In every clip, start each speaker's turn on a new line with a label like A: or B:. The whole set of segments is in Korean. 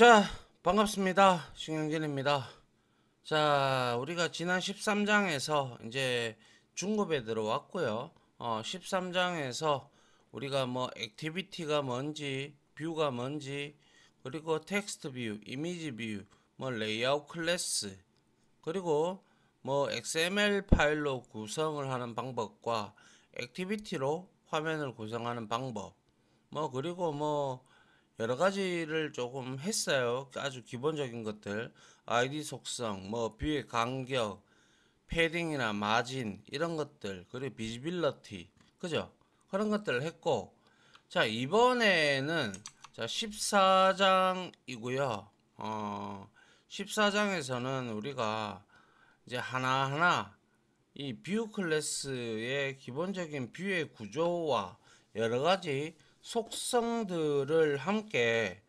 A: 자, 반갑습니다. 신영진입니다. 자, 우리가 지난 13장에서 이제 중급에 들어왔고요. 13장에서 우리가 뭐 액티비티가 뭔지, 뷰가 뭔지, 그리고 텍스트 뷰, 이미지 뷰, 뭐 레이아웃 클래스, 그리고 뭐 XML 파일로 구성을 하는 방법과 액티비티로 화면을 구성하는 방법, 뭐 그리고 뭐 여러 가지를 조금 했어요. 아주 기본적인 것들, 아이디 속성, 뭐 뷰의 간격, 패딩이나 마진 이런 것들, 그리고 비지빌러티, 그죠? 그런 것들을 했고, 자 이번에는 자 14장이고요. 14장에서는 우리가 이제 하나하나 이 뷰 클래스의 기본적인 뷰의 구조와 여러 가지 속성들을 함께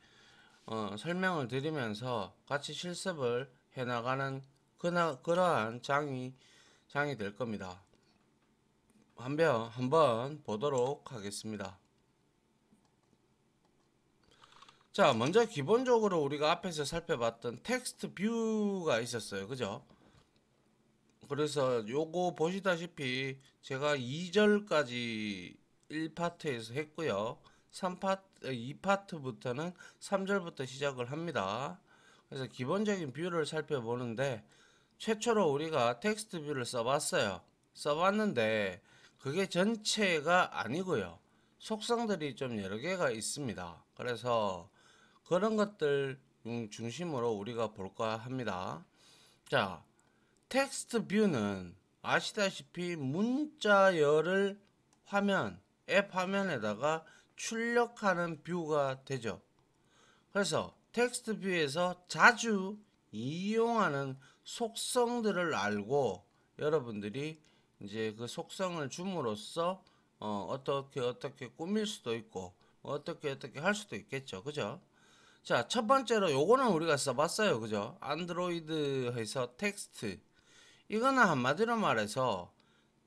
A: 설명을 드리면서 같이 실습을 해나가는 그러한 장이 될 겁니다. 한번 보도록 하겠습니다. 자, 먼저 기본적으로 우리가 앞에서 살펴봤던 텍스트 뷰가 있었어요. 그죠? 그래서 요거 보시다시피 제가 2절까지 1파트에서 했고요. 2파트부터는 3절부터 시작을 합니다. 그래서 기본적인 뷰를 살펴보는데 최초로 우리가 텍스트 뷰를 써봤어요. 써봤는데 그게 전체가 아니고요. 속성들이 좀 여러 개가 있습니다. 그래서 그런 것들 중심으로 우리가 볼까 합니다. 자, 텍스트 뷰는 아시다시피 문자열을 앱 화면에다가 출력하는 뷰가 되죠. 그래서 텍스트 뷰에서 자주 이용하는 속성들을 알고 여러분들이 이제 그 속성을 줌으로써 어떻게 꾸밀 수도 있고 어떻게 할 수도 있겠죠. 그죠? 자, 첫 번째로 요거는 우리가 써봤어요. 그죠? 안드로이드에서 텍스트. 이거는 한마디로 말해서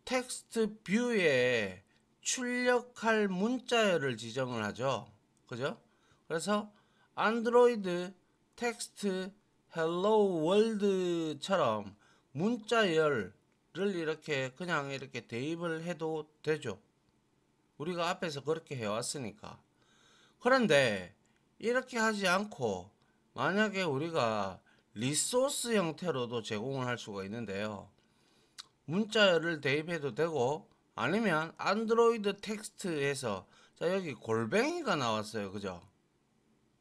A: 텍스트 뷰에 출력할 문자열을 지정을 하죠. 그죠? 그래서 안드로이드 텍스트 헬로 월드처럼 문자열을 이렇게 그냥 이렇게 대입을 해도 되죠. 우리가 앞에서 그렇게 해왔으니까. 그런데 이렇게 하지 않고 만약에 우리가 리소스 형태로도 제공을 할 수가 있는데요. 문자를 대입해도 되고 아니면 안드로이드 텍스트에서 자 여기 골뱅이가 나왔어요. 그죠?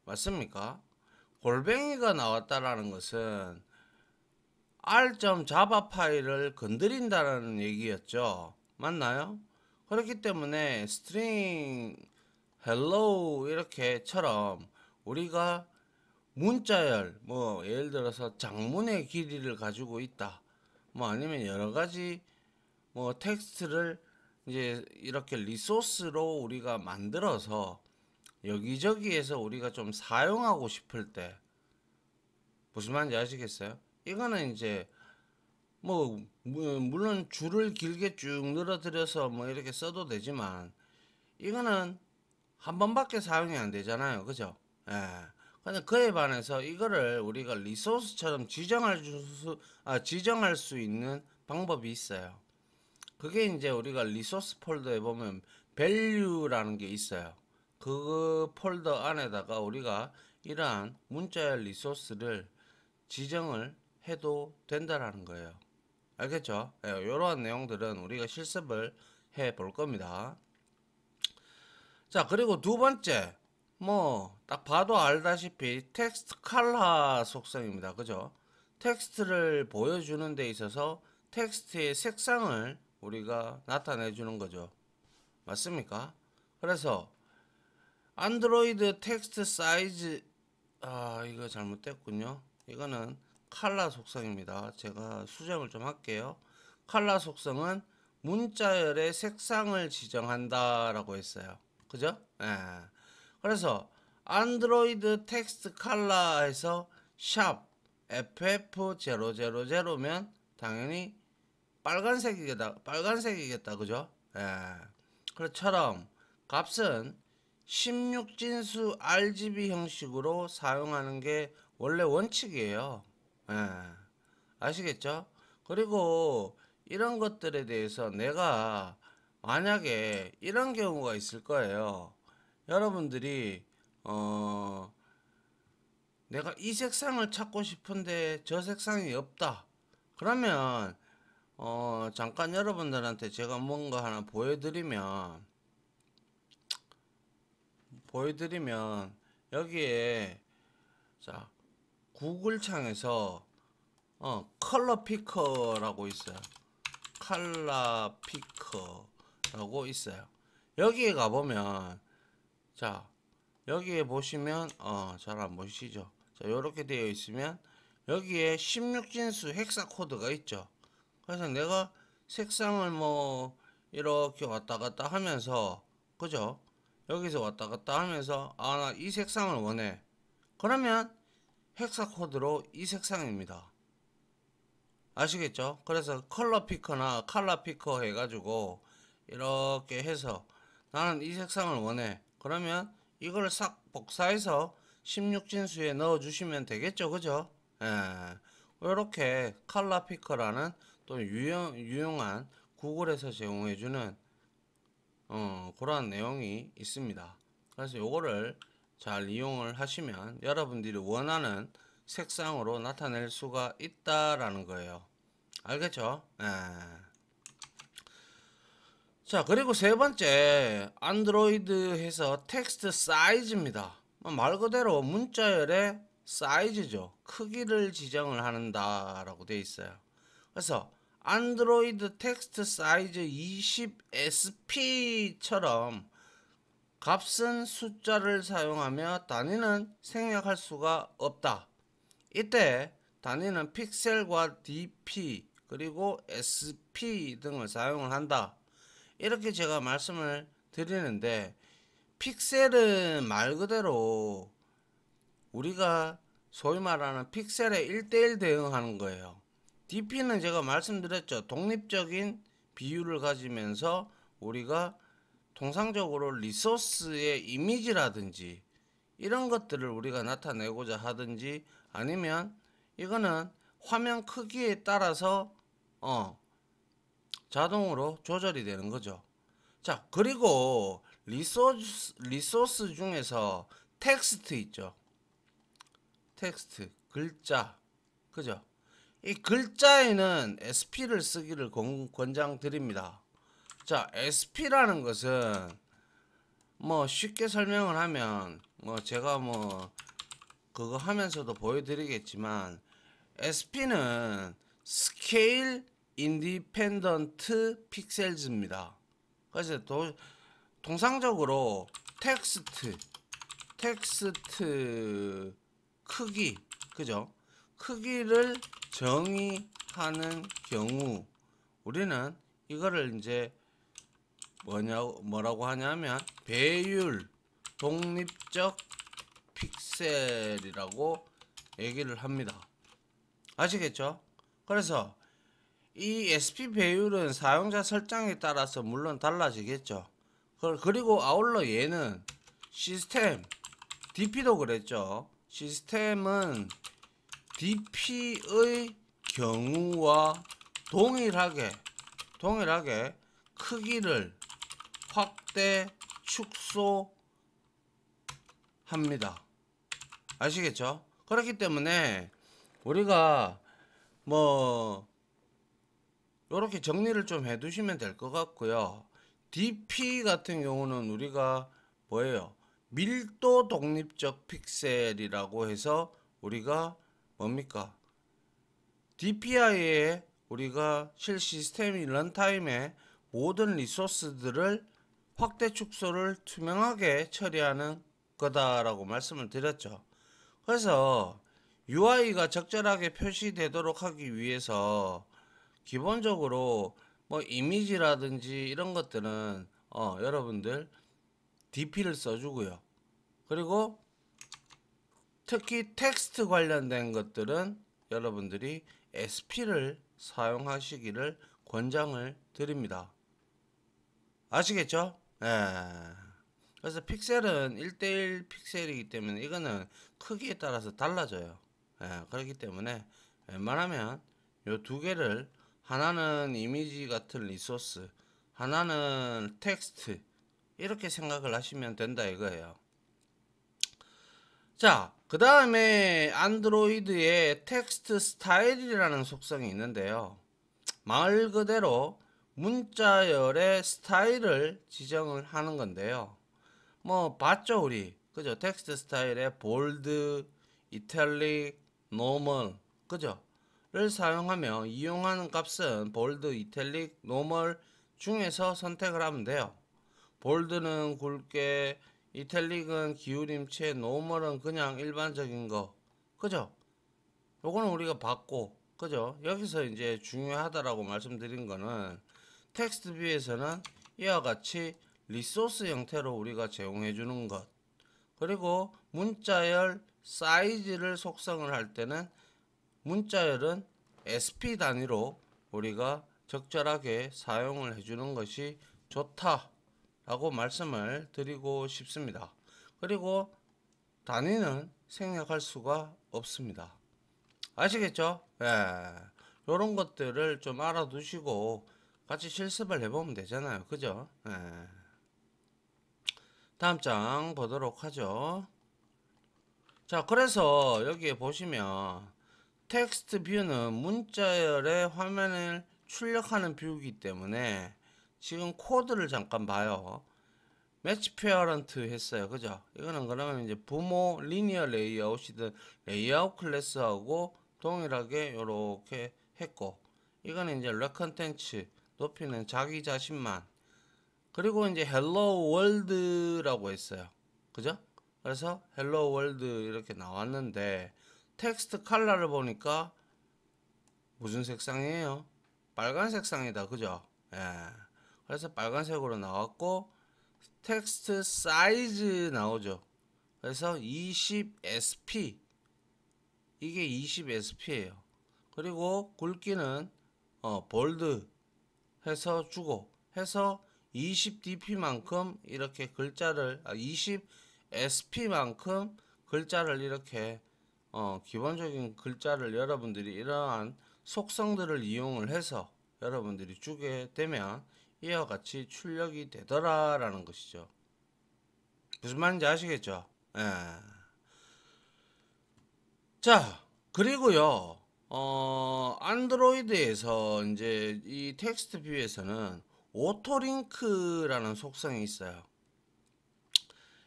A: 맞습니까? 골뱅이가 나왔다라는 것은 r.java 파일을 건드린다는 얘기였죠. 맞나요? 그렇기 때문에 string hello 이렇게처럼 우리가 문자열 뭐 예를 들어서 장문의 길이를 가지고 있다. 뭐 아니면 여러 가지 뭐 텍스트를 이제 이렇게 리소스로 우리가 만들어서 여기저기에서 우리가 좀 사용하고 싶을 때 무슨 말인지 아시겠어요? 이거는 이제 뭐 물론 줄을 길게 쭉 늘어뜨려서 뭐 이렇게 써도 되지만 이거는 한 번밖에 사용이 안 되잖아요. 그죠? 예. 근데 그에 반해서 이거를 우리가 리소스처럼 지정할 수 있는 방법이 있어요. 그게 이제 우리가 리소스 폴더에 보면 value라는 게 있어요. 그 폴더 안에다가 우리가 이러한 문자열 리소스를 지정을 해도 된다라는 거예요. 알겠죠? 이러한 내용들은 우리가 실습을 해 볼 겁니다. 자, 그리고 두 번째, 뭐, 딱 봐도 알다시피 텍스트 컬러 속성입니다. 그죠? 텍스트를 보여주는 데 있어서 텍스트의 색상을 우리가 나타내 주는 거죠. 맞습니까? 그래서 안드로이드 텍스트 사이즈 이거 잘못됐군요. 이거는 컬러 속성입니다. 제가 수정을 좀 할게요. 컬러 속성은 문자열의 색상을 지정한다라고 했어요. 그죠? 예. 그래서 안드로이드 텍스트 컬러에서 샵 FF000면 당연히 빨간색이겠다. 그죠? 예. 그처럼 값은 16진수 RGB 형식으로 사용하는 게 원래 원칙이에요. 예, 아시겠죠? 그리고 이런 것들에 대해서 내가 만약에 이런 경우가 있을 거예요. 여러분들이 내가 이 색상을 찾고 싶은데 저 색상이 없다. 그러면 잠깐 여러분들한테 제가 뭔가 하나 보여드리면 여기에 자 구글 창에서 컬러 피커라고 있어요. 컬러 피커라고 있어요. 여기에 가보면 자 여기에 보시면 잘 안 보시죠. 자 요렇게 되어 있으면 여기에 16진수 헥사 코드가 있죠. 그래서 내가 색상을 뭐 이렇게 왔다 갔다 하면서 그죠? 여기서 왔다 갔다 하면서 나 이 색상을 원해. 그러면 헥사 코드로 이 색상입니다. 아시겠죠? 그래서 컬러 피커나 칼라 피커 해가지고 이렇게 해서 나는 이 색상을 원해. 그러면 이걸 싹 복사해서 16진수에 넣어 주시면 되겠죠, 그죠? 예. 이렇게 칼라 피커라는 또 유용한 구글에서 제공해주는 그러한 내용이 있습니다. 그래서 요거를 잘 이용을 하시면 여러분들이 원하는 색상으로 나타낼 수가 있다라는 거예요. 알겠죠? 예. 자, 그리고 세 번째, 안드로이드에서 텍스트 사이즈입니다. 말 그대로 문자열의 사이즈죠. 크기를 지정을 한다라고 되어 있어요. 그래서 안드로이드 텍스트 사이즈 20SP처럼 값은 숫자를 사용하며 단위는 생략할 수가 없다. 이때 단위는 픽셀과 DP 그리고 SP 등을 사용을 한다. 이렇게 제가 말씀을 드리는데 픽셀은 말 그대로 우리가 소위 말하는 픽셀에 1대1 대응하는 거예요. DP는 제가 말씀드렸죠. 독립적인 비율을 가지면서 우리가 통상적으로 리소스의 이미지라든지 이런 것들을 우리가 나타내고자 하든지 아니면 이거는 화면 크기에 따라서 자동으로 조절이 되는 거죠. 자, 그리고 리소스 중에서 텍스트 있죠. 텍스트, 글자. 그죠? 이 글자에는 SP를 쓰기를 권장드립니다. 자, SP라는 것은 뭐 쉽게 설명을 하면 뭐 제가 뭐 그거 하면서도 보여드리겠지만 SP는 스케일 인디펜던트 픽셀즈입니다. 그래서 통상적으로 텍스트 크기 그죠? 크기를 정의하는 경우 우리는 이거를 이제 뭐라고 하냐면 배율 독립적 픽셀이라고 얘기를 합니다. 아시겠죠? 그래서 이 SP 배율은 사용자 설정에 따라서 물론 달라지겠죠. 그리고 아울러 얘는 시스템 DP도 그랬죠. 시스템은 DP의 경우와 동일하게 크기를 확대 축소합니다. 아시겠죠? 그렇기 때문에 우리가 뭐 이렇게 정리를 좀 해두시면 될 것 같고요. DP 같은 경우는 우리가 뭐예요? 밀도 독립적 픽셀이라고 해서 우리가 뭡니까? DPI에 우리가 실 시스템이 런타임에 모든 리소스들을 확대 축소를 투명하게 처리하는 거다라고 말씀을 드렸죠. 그래서 UI가 적절하게 표시되도록 하기 위해서 기본적으로 뭐 이미지라든지 이런 것들은 여러분들 DP를 써주고요. 그리고 특히 텍스트 관련된 것들은 여러분들이 SP를 사용하시기를 권장을 드립니다. 아시겠죠? 예. 그래서 픽셀은 1대1 픽셀이기 때문에 이거는 크기에 따라서 달라져요. 예, 그렇기 때문에 웬만하면 요 두 개를, 하나는 이미지 같은 리소스, 하나는 텍스트, 이렇게 생각을 하시면 된다 이거예요. 자, 그 다음에 안드로이드에 텍스트 스타일이라는 속성이 있는데요. 말 그대로 문자열의 스타일을 지정을 하는 건데요. 뭐 봤죠 우리, 그죠? 텍스트 스타일에 볼드, 이탈릭, 노멀, 그죠? 를 사용하며 이용하는 값은 볼드, 이탈릭, 노멀 중에서 선택을 하면 돼요. 볼드는 굵게, 이탈릭은 기울임체, 노멀은 그냥 일반적인 거, 그죠? 요거는 우리가 봤고, 그죠? 여기서 이제 중요하다라고 말씀드린 거는 텍스트 뷰에서는 이와 같이 리소스 형태로 우리가 제공해 주는 것, 그리고 문자열 사이즈를 속성을 할 때는 문자열은 SP 단위로 우리가 적절하게 사용을 해주는 것이 좋다라고 말씀을 드리고 싶습니다. 그리고 단위는 생략할 수가 없습니다. 아시겠죠? 예. 이런 것들을 좀 알아두시고 같이 실습을 해보면 되잖아요. 그죠? 예. 다음 장 보도록 하죠. 자, 그래서 여기에 보시면 텍스트 뷰는 문자열의 화면을 출력하는 뷰이기 때문에 지금 코드를 잠깐 봐요. 매치 페어런트 했어요. 그죠? 이거는 그러면 이제 부모 리니어 레이아웃이든 레이아웃 클래스하고 동일하게 이렇게 했고, 이거는 이제 렉 컨텐츠 높이는 자기 자신만, 그리고 이제 헬로 월드라고 했어요. 그죠? 그래서 헬로 월드 이렇게 나왔는데 텍스트 컬러를 보니까 무슨 색상이에요? 빨간 색상이다. 그죠? 예. 그래서 빨간색으로 나왔고, 텍스트 사이즈 나오죠. 그래서 20sp, 이게 20sp예요. 그리고 굵기는 볼드 해서 주고 해서 20dp만큼 이렇게 글자를 20sp만큼 글자를 이렇게 기본적인 글자를 여러분들이 이러한 속성들을 이용을 해서 여러분들이 주게 되면 이와 같이 출력이 되더라라는 것이죠. 무슨 말인지 아시겠죠? 예. 자, 그리고요, 안드로이드에서 이제 이 텍스트 뷰에서는 오토링크라는 속성이 있어요.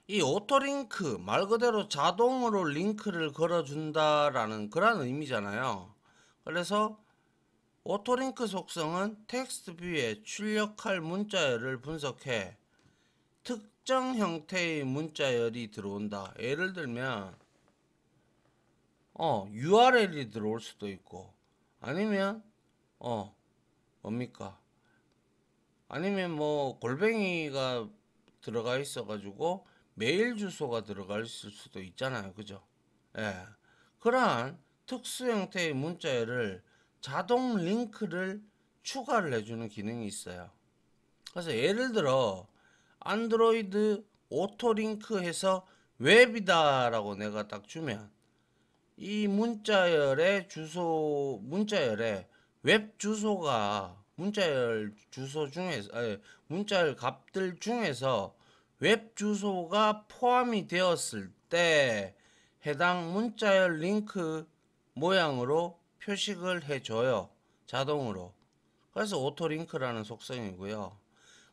A: 이 오토링크, 말 그대로 자동으로 링크를 걸어준다라는 그런 의미잖아요. 그래서 오토링크 속성은 텍스트 뷰에 출력할 문자열을 분석해 특정 형태의 문자열이 들어온다. 예를 들면 URL이 들어올 수도 있고, 아니면 뭡니까? 아니면 뭐 골뱅이가 들어가 있어 가지고 메일 주소가 들어가 있을 수도 있잖아요. 그죠? 예. 그러한 특수 형태의 문자열을 자동 링크를 추가를 해주는 기능이 있어요. 그래서 예를 들어 안드로이드 오토링크 해서 웹이다라고 내가 딱 주면 이 문자열의 주소, 문자열의 웹 주소가 문자열 주소 중에서, 문자열 값들 중에서 웹 주소가 포함이 되었을 때 해당 문자열 링크 모양으로 표식을 해줘요. 자동으로. 그래서 오토링크라는 속성이고요.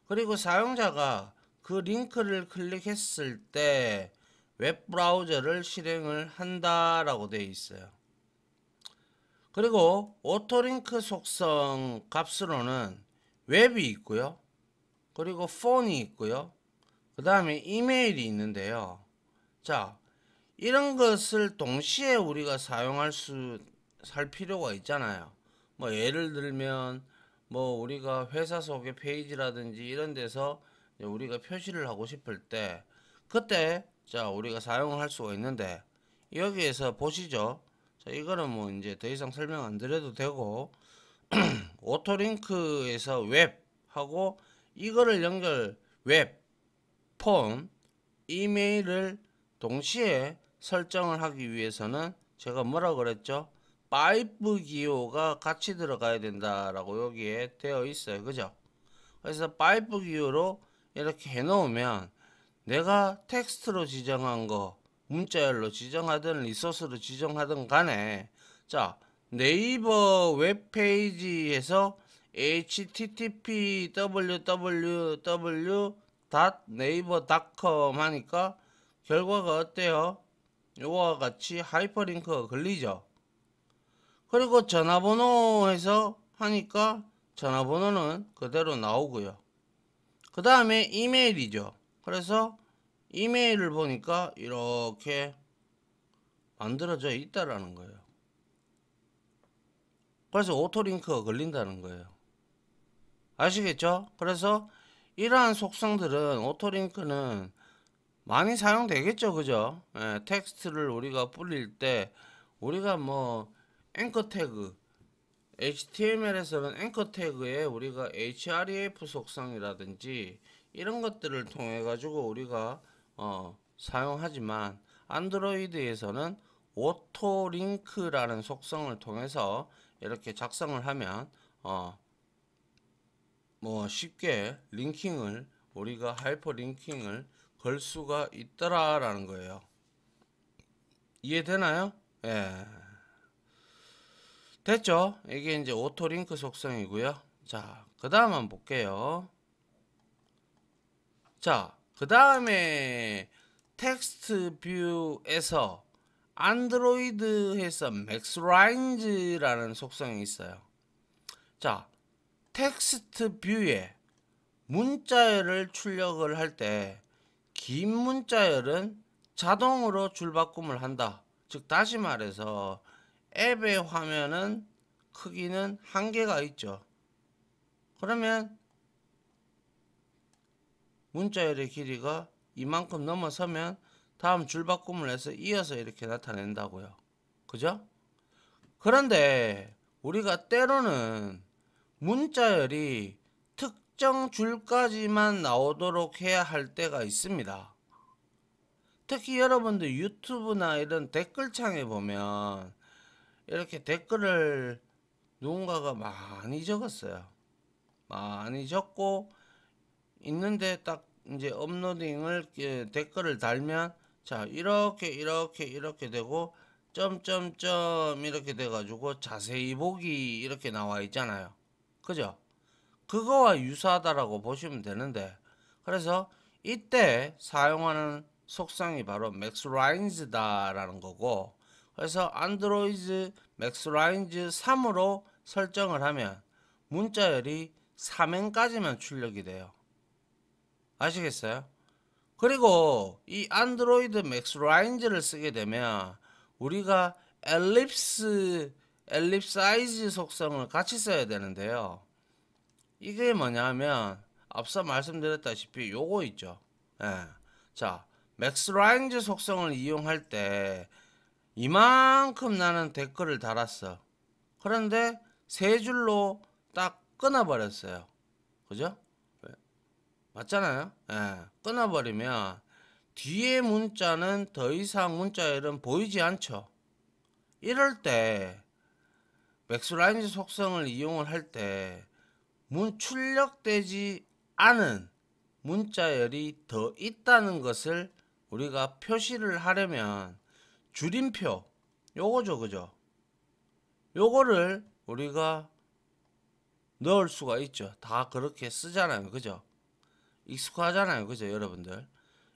A: 그리고 사용자가 그 링크를 클릭했을 때 웹브라우저를 실행을 한다라고 되어 있어요. 그리고 오토링크 속성 값으로는 웹이 있고요. 그리고 폰이 있고요. 그 다음에 이메일이 있는데요. 자, 이런 것을 동시에 우리가 살 필요가 있잖아요. 뭐 예를 들면 뭐 우리가 회사 소개 페이지라든지 이런 데서 우리가 표시를 하고 싶을 때 그때 자 우리가 사용을 할 수가 있는데, 여기에서 보시죠. 자, 이거는 뭐 이제 더 이상 설명 안 드려도 되고, 오토링크에서 웹하고 이거를 연결, 웹, 폰, 이메일을 동시에 설정을 하기 위해서는 제가 뭐라 그랬죠? 파이프 기호가 같이 들어가야 된다라고 여기에 되어 있어요. 그죠? 그래서 파이프 기호로 이렇게 해 놓으면 내가 텍스트로 지정한 거, 문자열로 지정하든 리소스로 지정하든 간에, 자, 네이버 웹페이지에서 http www.naver.com 하니까 결과가 어때요? 요와 같이 하이퍼링크가 걸리죠. 그리고 전화번호에서 하니까 전화번호는 그대로 나오고요. 그 다음에 이메일이죠. 그래서 이메일을 보니까 이렇게 만들어져 있다라는 거예요. 그래서 오토링크가 걸린다는 거예요. 아시겠죠? 그래서 이러한 속성들은 오토링크는 많이 사용되겠죠. 그죠? 예, 텍스트를 우리가 뿌릴 때 우리가 뭐 앵커 태그 HTML에서는 앵커 태그에 우리가 href 속성이라든지 이런 것들을 통해 가지고 우리가 사용하지만 안드로이드에서는 오토링크라는 속성을 통해서 이렇게 작성을 하면 뭐 쉽게 링킹을 우리가 하이퍼링킹을 걸 수가 있더라라는 거예요. 이해되나요? 예. 됐죠? 이게 이제 오토링크 속성이고요. 자, 그 다음 한번 볼게요. 자, 그 다음에 텍스트 뷰에서 안드로이드에서 맥스라인즈라는 속성이 있어요. 자, 텍스트 뷰에 문자열을 출력을 할 때 긴 문자열은 자동으로 줄바꿈을 한다. 즉 다시 말해서 앱의 화면은 크기는 한계가 있죠. 그러면 문자열의 길이가 이만큼 넘어서면 다음 줄바꿈을 해서 이어서 이렇게 나타낸다고요. 그죠? 그런데 우리가 때로는 문자열이 특정 줄까지만 나오도록 해야 할 때가 있습니다. 특히 여러분들 유튜브나 이런 댓글창에 보면 이렇게 댓글을 누군가가 많이 적었어요. 많이 적고 있는데 딱 이제 업로딩을 댓글을 달면 자 이렇게 되고 점점점 이렇게 돼 가지고 자세히 보기 이렇게 나와 있잖아요. 그죠? 그거와 유사하다라고 보시면 되는데 그래서 이때 사용하는 속성이 바로 맥스라인즈다라는 거고 그래서 안드로이드 맥스라인즈 3으로 설정을 하면 문자열이 3행까지만 출력이 돼요. 아시겠어요? 그리고 이 안드로이드 맥스라인즈를 쓰게 되면 우리가 엘립사이즈 속성을 같이 써야 되는데요. 이게 뭐냐면 앞서 말씀드렸다시피 요거 있죠. 예. 자, 맥스라인즈 속성을 이용할 때 이만큼 나는 댓글을 달았어. 그런데 세 줄로 딱 끊어버렸어요. 그죠? 맞잖아요. 예. 끊어버리면 뒤에 문자는 더 이상 문자열은 보이지 않죠. 이럴 때 맥스라인즈 속성을 이용을 할 때 출력되지 않은 문자열이 더 있다는 것을 우리가 표시를 하려면 줄임표 요거죠. 그죠? 요거를 우리가 넣을 수가 있죠. 다 그렇게 쓰잖아요. 그죠? 익숙하잖아요. 그죠? 여러분들.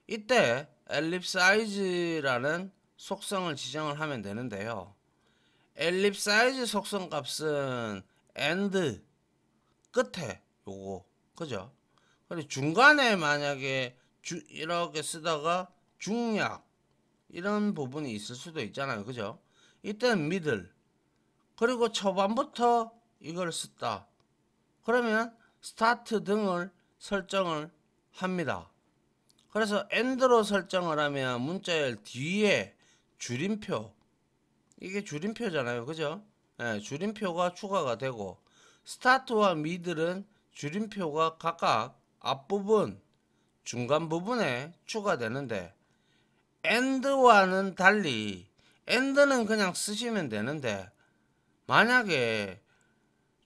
A: 이때 엘립사이즈라는 속성을 지정을 하면 되는데요. 엘립사이즈 속성 값은 end 끝에 요거 그죠? 그리고 중간에 만약에 이렇게 쓰다가 중략 이런 부분이 있을 수도 있잖아요. 그죠? 이때는 middle 그리고 초반부터 이걸 썼다. 그러면 스타트 등을 설정을 합니다. 그래서 end로 설정을 하면 문자열 뒤에 줄임표 이게 줄임표잖아요. 그죠? 예, 줄임표가 추가가 되고 스타트와 미들은 줄임표가 각각 앞부분 중간 부분에 추가되는데 and와는 달리 and는 그냥 쓰시면 되는데 만약에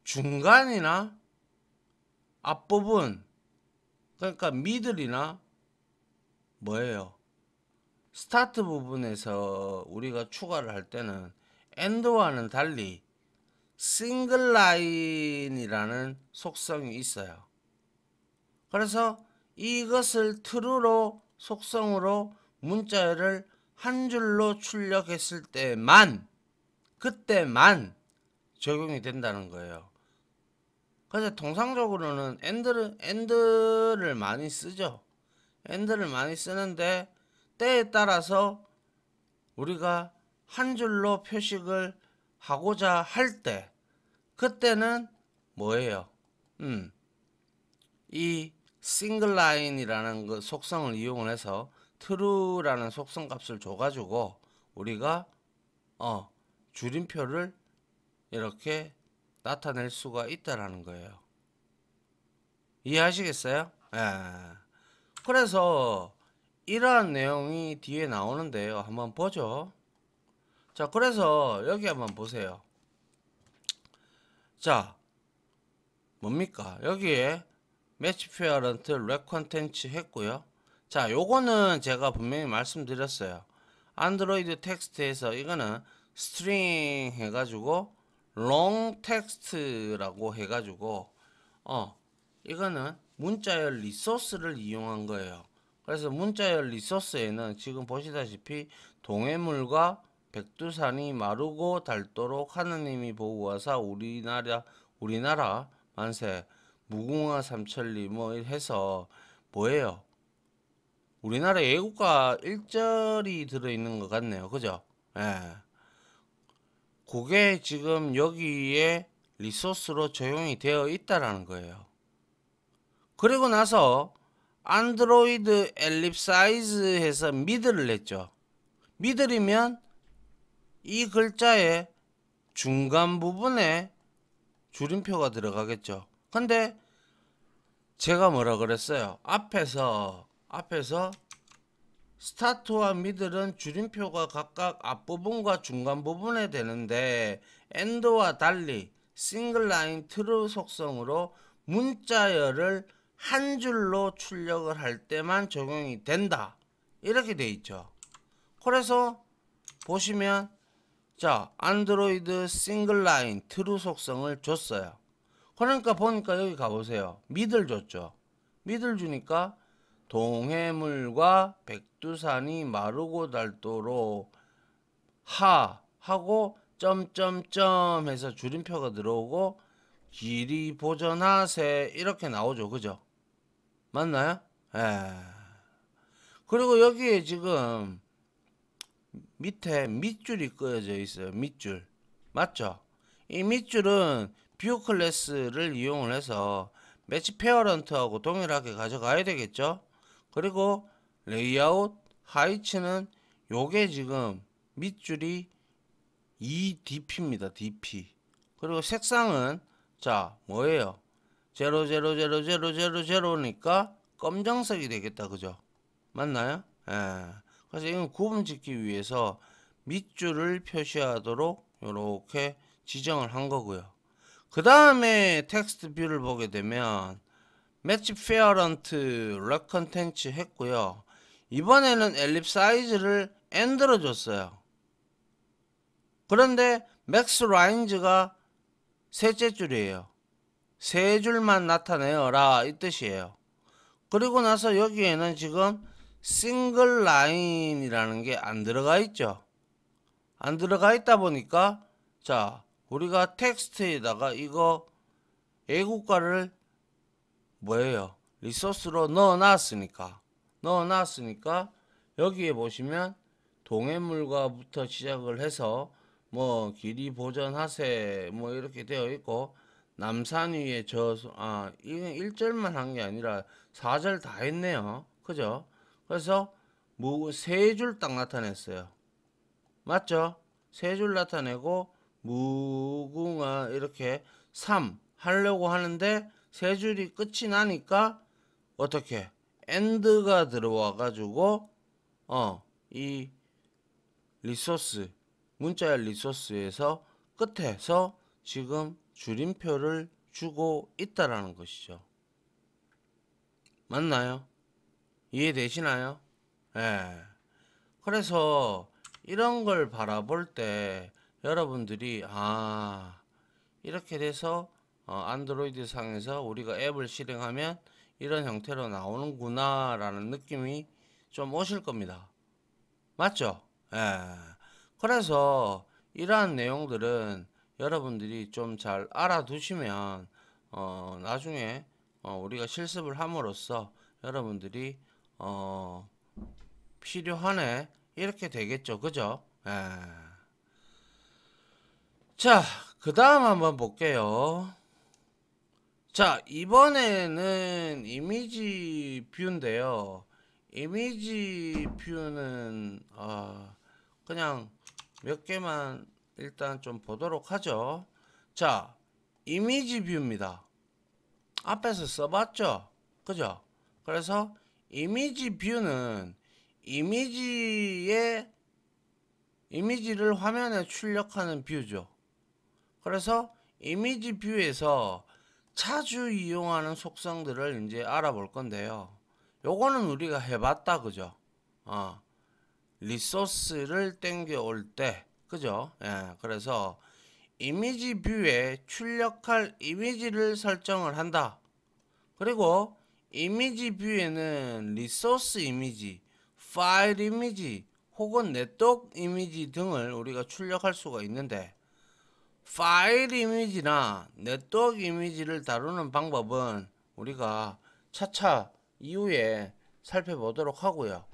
A: 중간이나 앞부분 그러니까 미들이나 뭐예요? 스타트 부분에서 우리가 추가를 할 때는 and와는 달리 싱글 라인이라는 속성이 있어요. 그래서 이것을 true로 속성으로 문자열을 한 줄로 출력했을 때만 그때만 적용이 된다는 거예요. 그래서 통상적으로는 and를 많이 쓰죠. and를 많이 쓰는데 때에 따라서 우리가 한 줄로 표식을 하고자 할 때 그때는 뭐예요? 이 싱글 라인이라는 그 속성을 이용을 해서 true라는 속성 값을 줘가지고 우리가 줄임표를 이렇게 나타낼 수가 있다라는 거예요. 이해하시겠어요? 예. 그래서 이러한 내용이 뒤에 나오는데요. 한번 보죠. 자, 그래서 여기 한번 보세요. 자, 뭡니까? 여기에 매치 페어런트 랩 컨텐츠 했고요. 자, 요거는 제가 분명히 말씀드렸어요. 안드로이드 텍스트에서 이거는 스트링 해가지고 롱 텍스트라고 해가지고 이거는 문자열 리소스를 이용한 거예요. 그래서 문자열 리소스에는 지금 보시다시피 동해물과 백두산이 마르고 닳도록 하느님이 보호하사 우리나라 만세 무궁화 삼천리 뭐 해서 뭐예요? 우리나라 애국가 1절이 들어있는 것 같네요. 그죠? 예. 그게 지금 여기에 리소스로 적용이 되어 있다라는 거예요. 그리고 나서 안드로이드 엘립사이즈해서 미들을 냈죠. 미들이면 이 글자의 중간 부분에 줄임표가 들어가겠죠. 근데 제가 뭐라 그랬어요? 앞에서 스타트와 미들은 줄임표가 각각 앞부분과 중간 부분에 되는데 end와 달리 싱글라인 트루 속성으로 문자열을 한 줄로 출력을 할 때만 적용이 된다. 이렇게 돼 있죠. 그래서 보시면 자, 안드로이드 싱글라인 트루 속성을 줬어요. 그러니까 보니까 여기 가보세요. 미들 줬죠. 미들 주니까 동해물과 백두산이 마르고 닳도록 하고 점점점 해서 줄임표가 들어오고 길이 보전하세 이렇게 나오죠. 그죠? 맞나요? 예. 그리고 여기에 지금 밑에 밑줄이 그어져 있어요. 밑줄. 맞죠? 이 밑줄은 뷰 클래스를 이용을 해서 매치 페어런트하고 동일하게 가져가야 되겠죠? 그리고 레이아웃 하이츠는 요게 지금 밑줄이 DP입니다. DP. 그리고 색상은 자 뭐예요? 0000000니까 검정색이 되겠다. 그죠? 맞나요? 예. 그래서 이건 구분짓기 위해서 밑줄을 표시하도록 이렇게 지정을 한 거고요. 그 다음에 텍스트 뷰를 보게 되면 매치 페어런트 랩 컨텐츠 했고요. 이번에는 엘립 사이즈를 엔드로 줬어요. 그런데 맥스 라인즈가 셋째 줄이에요. 세 줄만 나타내어라 이 뜻이에요. 그리고 나서 여기에는 지금 싱글 라인이라는 게 안 들어가 있죠. 안 들어가 있다 보니까 자 우리가 텍스트에다가 이거 애국가를 뭐예요? 리소스로 넣어놨으니까 여기에 보시면 동해물과부터 시작을 해서 뭐 길이 보전하세 뭐 이렇게 되어 있고 남산 위에 이건 1절만 한 게 아니라 4절 다 했네요. 그죠? 그래서 세 줄 딱 나타냈어요. 맞죠? 세 줄 나타내고 무궁화 이렇게 3 하려고 하는데 세 줄이 끝이 나니까 어떻게 and가 들어와 가지고 이 리소스 문자열 리소스에서 끝에서 지금 줄임표를 주고 있다라는 것이죠. 맞나요? 이해되시나요? 예. 그래서 이런 걸 바라볼 때 여러분들이 이렇게 돼서 안드로이드 상에서 우리가 앱을 실행하면 이런 형태로 나오는구나 라는 느낌이 좀 오실 겁니다. 맞죠? 예. 그래서 이러한 내용들은 여러분들이 좀 잘 알아두시면 나중에 우리가 실습을 함으로써 여러분들이 필요하네 이렇게 되겠죠. 그죠? 예. 자, 그 다음 한번 볼게요. 자, 이번에는 이미지 뷰인데요. 이미지 뷰는 그냥 몇 개만 일단 좀 보도록 하죠. 자, 이미지 뷰입니다. 앞에서 써봤죠? 그죠? 그래서 이미지 뷰는 이미지를 화면에 출력하는 뷰죠. 그래서 이미지 뷰에서 자주 이용하는 속성들을 이제 알아볼 건데요. 요거는 우리가 해봤다, 그죠? 리소스를 땡겨 올 때, 그죠? 예, 그래서 이미지 뷰에 출력할 이미지를 설정을 한다. 그리고 이미지 뷰에는 리소스 이미지, 파일 이미지, 혹은 네트워크 이미지 등을 우리가 출력할 수가 있는데, 파일 이미지나 네트워크 이미지를 다루는 방법은 우리가 차차 이후에 살펴보도록 하고요.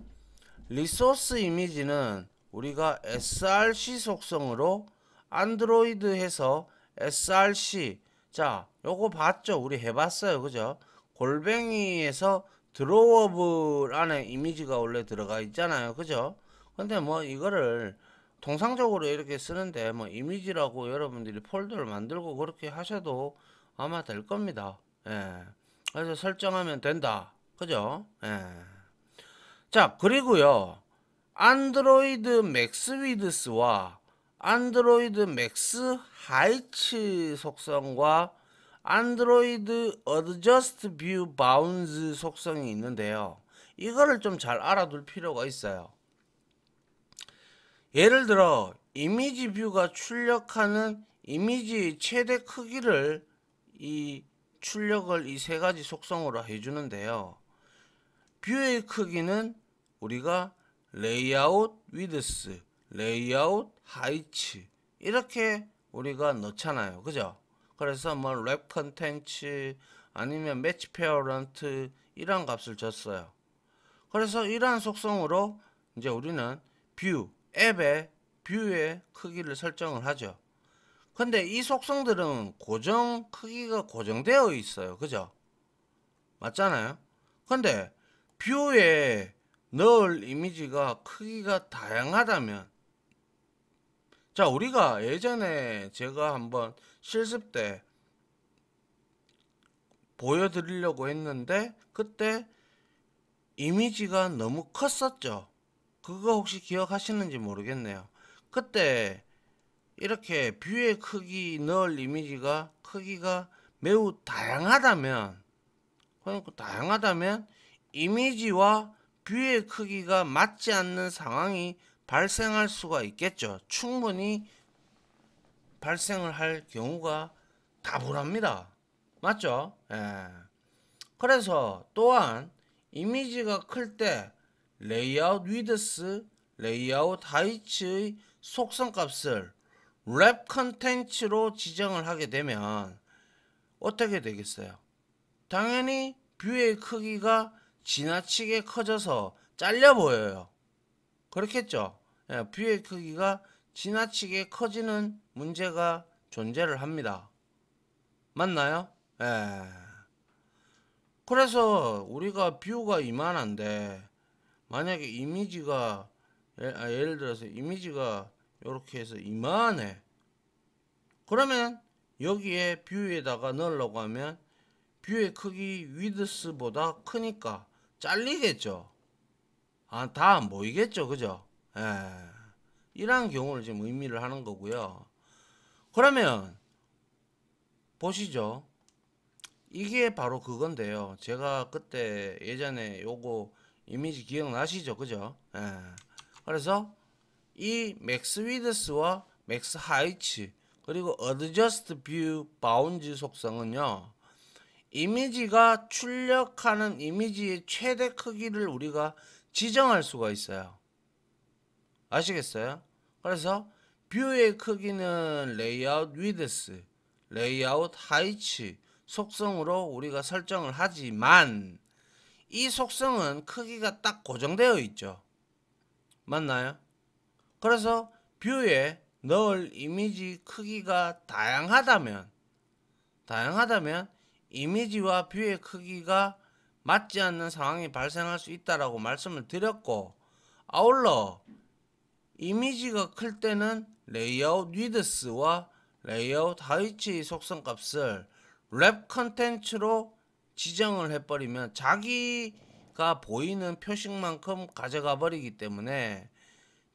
A: 리소스 이미지는 우리가 src 속성으로 안드로이드에서 src 자 요거 봤죠? 우리 해봤어요. 그죠? 골뱅이에서 드로워블 안에 이미지가 원래 들어가 있잖아요. 그죠? 근데 뭐 이거를 통상적으로 이렇게 쓰는데 뭐 이미지라고 여러분들이 폴더를 만들고 그렇게 하셔도 아마 될 겁니다. 예. 그래서 설정하면 된다. 그죠? 예. 자, 그리고요. 안드로이드 맥스 위드스와 안드로이드 맥스 하이츠 속성과 안드로이드 어드저스트 뷰 바운즈 속성이 있는데요. 이거를 좀 잘 알아둘 필요가 있어요. 예를 들어 이미지 뷰가 출력하는 이미지의 최대 크기를 이 출력을 이 세 가지 속성으로 해주는데요. 뷰의 크기는 우리가 레이아웃 위드스, 레이아웃 하이츠 이렇게 우리가 넣잖아요. 그죠? 그래서 뭐 랩 컨텐츠 아니면 매치 페어런트 이런 값을 줬어요. 그래서 이러한 속성으로 이제 우리는 앱의 뷰의 크기를 설정을 하죠. 근데 이 속성들은 크기가 고정되어 있어요. 그죠? 맞잖아요. 근데 뷰에 넣을 이미지가 크기가 다양하다면 자 우리가 예전에 제가 한번 실습 때 보여드리려고 했는데 그때 이미지가 너무 컸었죠. 그거 혹시 기억하시는지 모르겠네요. 그때 이렇게 뷰의 크기 넣을 이미지가 크기가 매우 다양하다면 그러니까 다양하다면 이미지와 뷰의 크기가 맞지 않는 상황이 발생할 수가 있겠죠. 충분히 발생을 할 경우가 다분합니다. 맞죠? 예. 그래서 또한 이미지가 클 때 레이아웃 위드스, 레이아웃 하이츠의 속성 값을 랩 컨텐츠로 지정을 하게 되면 어떻게 되겠어요? 당연히 뷰의 크기가 지나치게 커져서 잘려 보여요. 그렇겠죠? 예, 뷰의 크기가 지나치게 커지는 문제가 존재를 합니다. 맞나요? 예. 그래서 우리가 뷰가 이만한데 만약에 이미지가 예를 들어서 이미지가 이렇게 해서 이만해. 그러면 여기에 뷰에다가 넣으려고 하면 뷰의 크기 위드스보다 크니까 잘리겠죠. 아, 다 안 보이겠죠. 그죠? 예. 이러한 경우를 지금 의미를 하는 거고요. 그러면 보시죠. 이게 바로 그건데요. 제가 그때 예전에 요거 이미지 기억나시죠? 그죠? 예. 그래서 이 맥스 위드스와 맥스 하이츠 그리고 어드저스트 뷰 바운드 속성은요. 이미지가 출력하는 이미지의 최대 크기를 우리가 지정할 수가 있어요. 아시겠어요? 그래서 뷰의 크기는 레이아웃 위드스, 레이아웃 하이츠 속성으로 우리가 설정을 하지만 이 속성은 크기가 딱 고정되어 있죠. 맞나요? 그래서 뷰에 넣을 이미지 크기가 다양하다면 이미지와 뷰의 크기가 맞지 않는 상황이 발생할 수 있다라고 말씀을 드렸고, 아울러 이미지가 클 때는 레이아웃 위드스와 레이아웃 하이츠의 속성 값을 랩 컨텐츠로 지정을 해버리면 자기가 보이는 표식만큼 가져가 버리기 때문에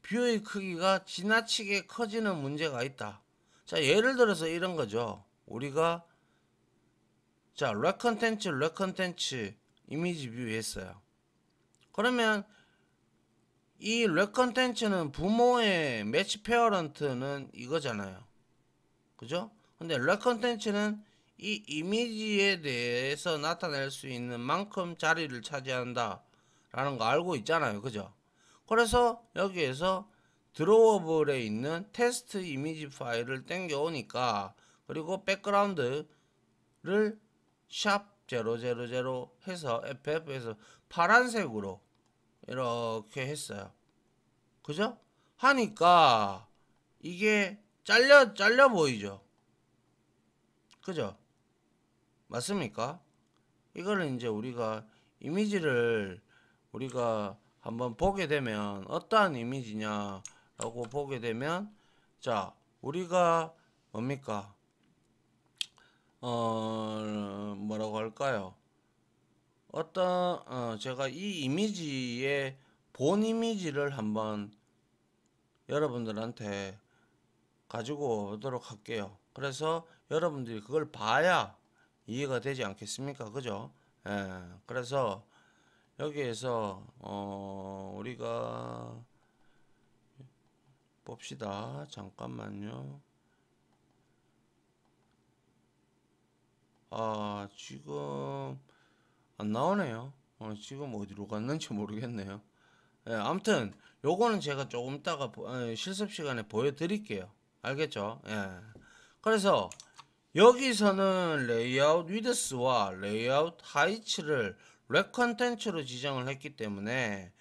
A: 뷰의 크기가 지나치게 커지는 문제가 있다. 자, 예를 들어서 이런 거죠. 우리가 랩 컨텐츠 이미지 뷰 했어요. 그러면 이 랩 컨텐츠는 부모의 매치 페어런트는 이거잖아요. 그죠? 근데 랩 컨텐츠는 이 이미지에 대해서 나타낼 수 있는 만큼 자리를 차지한다 라는 거 알고 있잖아요. 그죠? 그래서 여기에서 드로워블에 있는 테스트 이미지 파일을 땡겨 오니까, 그리고 백그라운드를 샵 000 해서 FF에서 파란색으로 이렇게 했어요. 그죠? 하니까 이게 잘려 보이죠? 그죠? 맞습니까? 이거를 이제 우리가 이미지를 우리가 한번 보게 되면 어떠한 이미지냐라고 보게 되면, 자, 우리가 뭡니까? 뭐라고 할까요? 제가 이 이미지의 본 이미지를 한번 여러분들한테 가지고 오도록 할게요. 그래서 여러분들이 그걸 봐야 이해가 되지 않겠습니까? 그죠? 예. 그래서 여기에서 우리가 봅시다. 잠깐만요. 아, 지금 안 나오네요. 지금 어디로 갔는지 모르겠네요. 예, 아무튼 요거는 제가 조금 이따가 실습 시간에 보여드릴게요. 알겠죠? 예. 그래서 여기서는 레이아웃 위드스와 레이아웃 하이츠를 랩 컨텐츠로 지정을 했기 때문에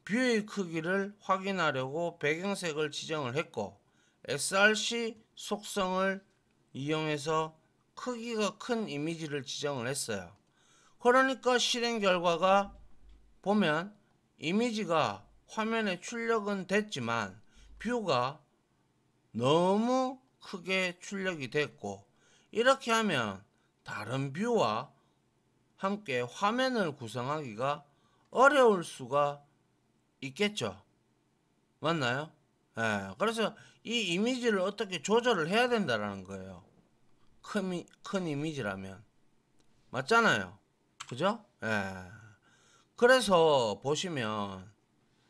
A: 뷰의 크기를 확인하려고 배경색을 지정을 했고, src 속성을 이용해서 크기가 큰 이미지를 지정을 했어요. 그러니까 실행 결과가 보면 이미지가 화면에 출력은 됐지만 뷰가 너무 크게 출력이 됐고, 이렇게 하면 다른 뷰와 함께 화면을 구성하기가 어려울 수가 있겠죠. 맞나요? 예, 그래서 이 이미지를 어떻게 조절을 해야 된다라는 거예요. 큰 이미지라면. 맞잖아요. 그죠? 예. 그래서 보시면,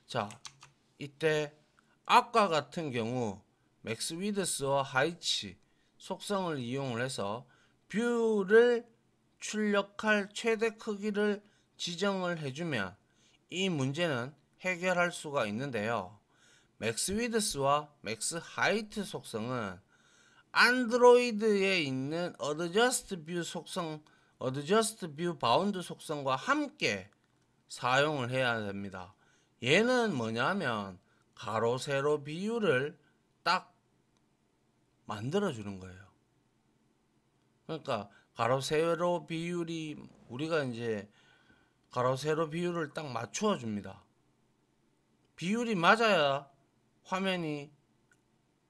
A: 자, 이때 아까 같은 경우 맥스 위드스와 하이츠 속성을 이용을 해서 뷰를 출력할 최대 크기를 지정을 해주면 이 문제는 해결할 수가 있는데요. 맥스 위드스와 맥스 하이트 속성은 안드로이드에 있는 어드저스트 뷰 속성, 어드저스트 뷰 바운드 속성과 함께 사용을 해야 됩니다. 얘는 뭐냐면 가로 세로 비율을 딱 만들어 주는 거예요. 그러니까 가로 세로 비율이, 우리가 이제 가로 세로 비율을 딱 맞추어 줍니다. 비율이 맞아야 화면이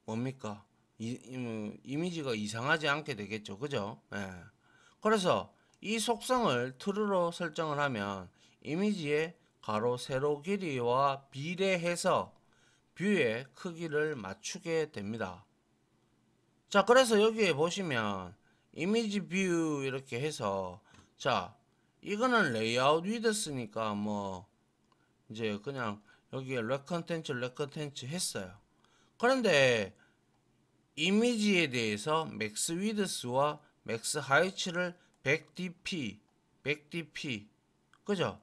A: 뭡니까? 이미지가 이상하지 않게 되겠죠. 그죠? 예. 그래서 이 속성을 true로 설정을 하면 이미지의 가로 세로 길이와 비례해서 뷰의 크기를 맞추게 됩니다. 자, 그래서 여기에 보시면 이미지 뷰 이렇게 해서, 자, 이거는 레이아웃 위드스니까 뭐 이제 그냥 여기에 랩 컨텐츠 했어요. 그런데 이미지에 대해서 맥스 위드스와 맥스 하이츠를 100dp 그죠?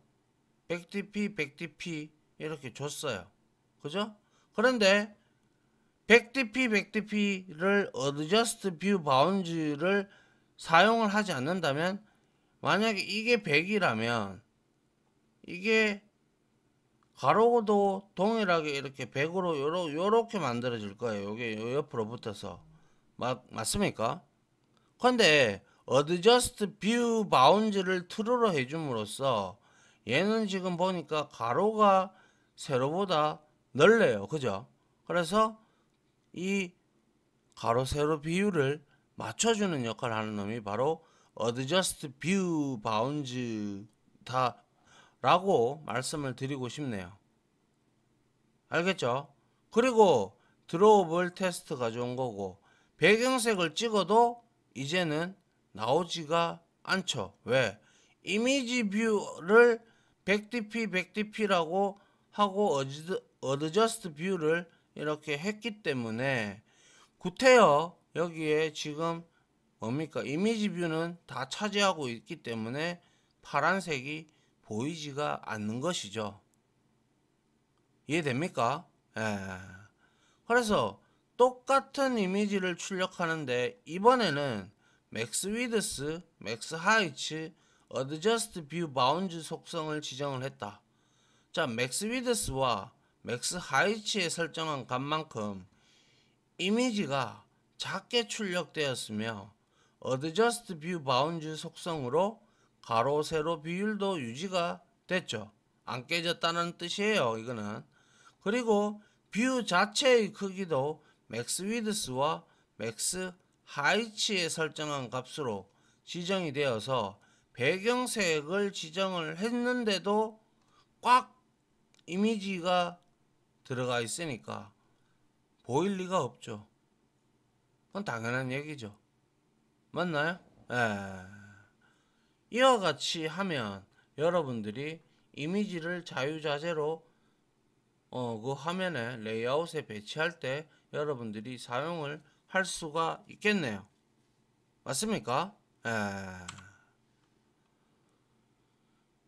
A: 100dp 이렇게 줬어요. 그죠? 그런데 100dp를 어드저스트 뷰 바운즈를 사용을 하지 않는다면, 만약에 이게 100이라면 이게 가로도 동일하게 이렇게 100으로 요렇게 만들어질 거예요. 요게 요 옆으로 붙어서. 맞습니까? 근데 어드저스트 뷰 바운즈를 true로 해줌으로써 얘는 지금 보니까 가로가 세로보다 넓네요. 그죠? 그래서 이 가로 세로 비율을 맞춰주는 역할을 하는 놈이 바로 어드저스트 뷰 바운즈다 라고 말씀을 드리고 싶네요. 알겠죠? 그리고 드로우볼 테스트 가져온 거고, 배경색을 찍어도 이제는 나오지가 않죠. 왜? 이미지 뷰를 100dp라고 하고 어드저스트 뷰를 이렇게 했기 때문에 구태여 여기에 지금 뭡니까? 이미지 뷰는 다 차지하고 있기 때문에 파란색이 보이지가 않는 것이죠. 이해됩니까? 예. 그래서 똑같은 이미지를 출력하는데 이번에는 맥스 위드스, 맥스 하이츠, 어드저스트 뷰 바운즈 속성을 지정을 했다. 자, 맥스 위드스와 맥스 하이츠에 설정한 값만큼 이미지가 작게 출력되었으며 어드저스트 뷰 바운즈 속성으로 가로 세로 비율도 유지가 됐죠. 안 깨졌다는 뜻이에요. 이거는. 그리고 뷰 자체의 크기도 맥스 위드스와 맥스 하이츠에 설정한 값으로 지정이 되어서 배경색을 지정을 했는데도 꽉 이미지가 들어가 있으니까 보일 리가 없죠. 그건 당연한 얘기죠. 맞나요? 예. 이와 같이 하면 여러분들이 이미지를 자유자재로 그 화면에 레이아웃에 배치할 때 여러분들이 사용을 할 수가 있겠네요. 맞습니까? 예.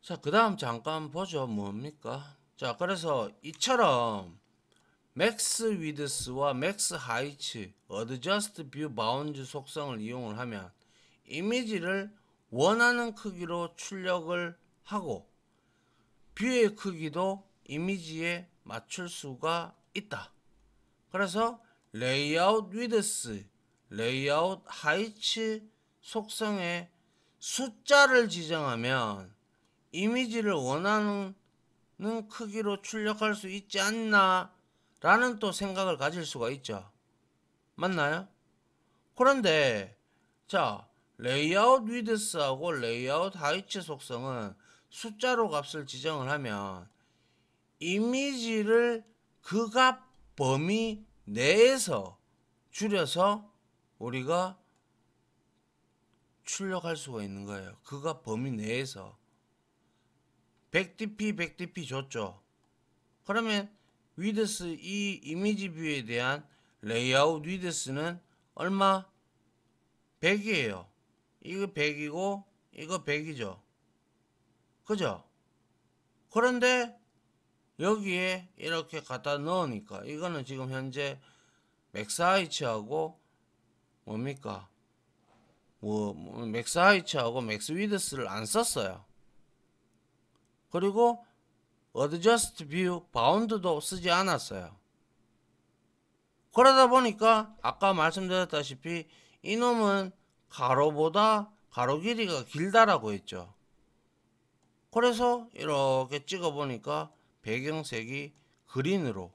A: 자, 그 다음 잠깐 보죠. 뭡니까? 자, 그래서 이처럼 맥스 위드스와 맥스 하이츠, 어드저스트 뷰 바운드 속성을 이용을 하면 이미지를 원하는 크기로 출력을 하고 뷰의 크기도 이미지에 맞출 수가 있다. 그래서 레이아웃 위드스, 레이아웃 하이츠 속성에 숫자를 지정하면 이미지를 원하는 크기로 출력할 수 있지 않나 라는 또 생각을 가질 수가 있죠. 맞나요? 그런데 자, 레이아웃 위드스하고 레이아웃 하이츠 속성은 숫자로 값을 지정을 하면 이미지를 그 값 범위 내에서 줄여서 우리가 출력할 수가 있는 거예요. 그 값 범위 내에서 100dp 줬죠. 그러면 위드스, 이 이미지 뷰에 대한 레이아웃 위드스는 얼마? 100이에요. 이거 100이고 이거 100이죠. 그죠? 그런데 여기에 이렇게 갖다 넣으니까 이거는 지금 현재 맥스 하이츠하고 뭡니까? 맥스 하이츠하고 맥스 위드스를 안 썼어요. 그리고 어드저스트 뷰 바운드도 쓰지 않았어요. 그러다 보니까 아까 말씀드렸다시피 이놈은 가로보다 가로 길이가 길다라고 했죠. 그래서 이렇게 찍어 보니까 배경색이 그린으로,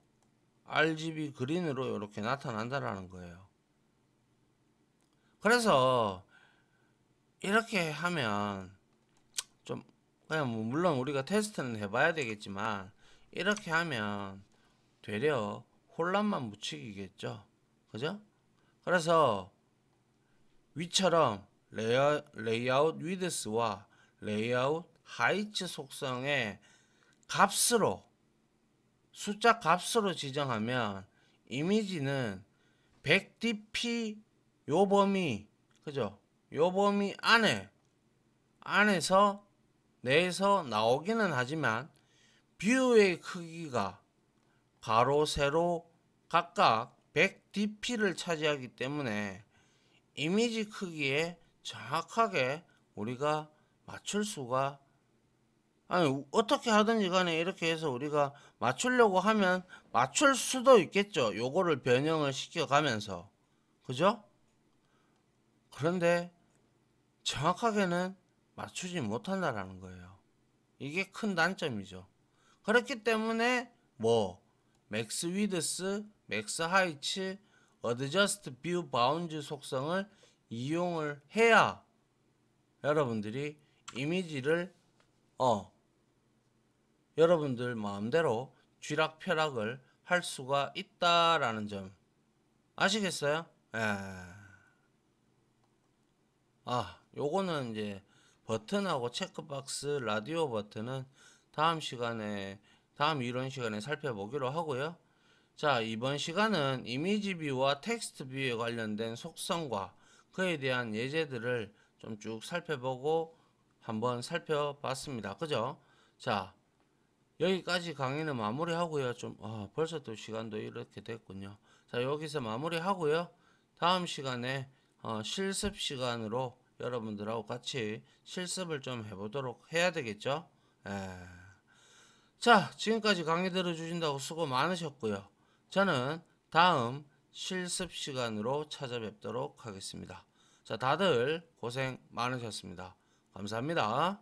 A: RGB 그린으로 이렇게 나타난다라는 거예요. 그래서 이렇게 하면 좀 그냥 뭐 물론 우리가 테스트는 해봐야 되겠지만 이렇게 하면 되려 혼란만 묻히기겠죠. 그죠? 그래서 위처럼 레이아웃 위드스와 레이아웃 하이츠 속성의 값으로 숫자 값으로 지정하면 이미지는 100dp 요 범위 그죠? 요 범위 안에서 내에서 나오기는 하지만 뷰의 크기가 가로 세로 각각 100dp를 차지하기 때문에 이미지 크기에 정확하게 우리가 맞출 수가 아니 어떻게 하든지 간에 이렇게 해서 우리가 맞추려고 하면 맞출 수도 있겠죠. 요거를 변형을 시켜 가면서 그죠? 그런데 정확하게는 맞추지 못한다라는 거예요. 이게 큰 단점이죠. 그렇기 때문에 뭐 맥스 위드스, 맥스 하이츠, 어드저스트 뷰 바운드 속성을 이용을 해야 여러분들이 이미지를 여러분들 마음대로 쥐락펴락을 할 수가 있다라는 점 아시겠어요? 예. 요거는 이제 버튼하고 체크박스 라디오 버튼은 다음 시간에 다음 이론 시간에 살펴보기로 하고요. 자, 이번 시간은 이미지 뷰와 텍스트 뷰에 관련된 속성과 그에 대한 예제들을 좀 쭉 살펴보고 한번 살펴봤습니다. 그죠? 자, 여기까지 강의는 마무리하고요. 벌써 또 시간도 이렇게 됐군요. 자, 여기서 마무리하고요. 다음 시간에 실습 시간으로 여러분들하고 같이 실습을 좀 해보도록 해야 되겠죠? 에. 자, 지금까지 강의 들어주신다고 수고 많으셨고요. 저는 다음 실습 시간으로 찾아뵙도록 하겠습니다. 자, 다들 고생 많으셨습니다. 감사합니다.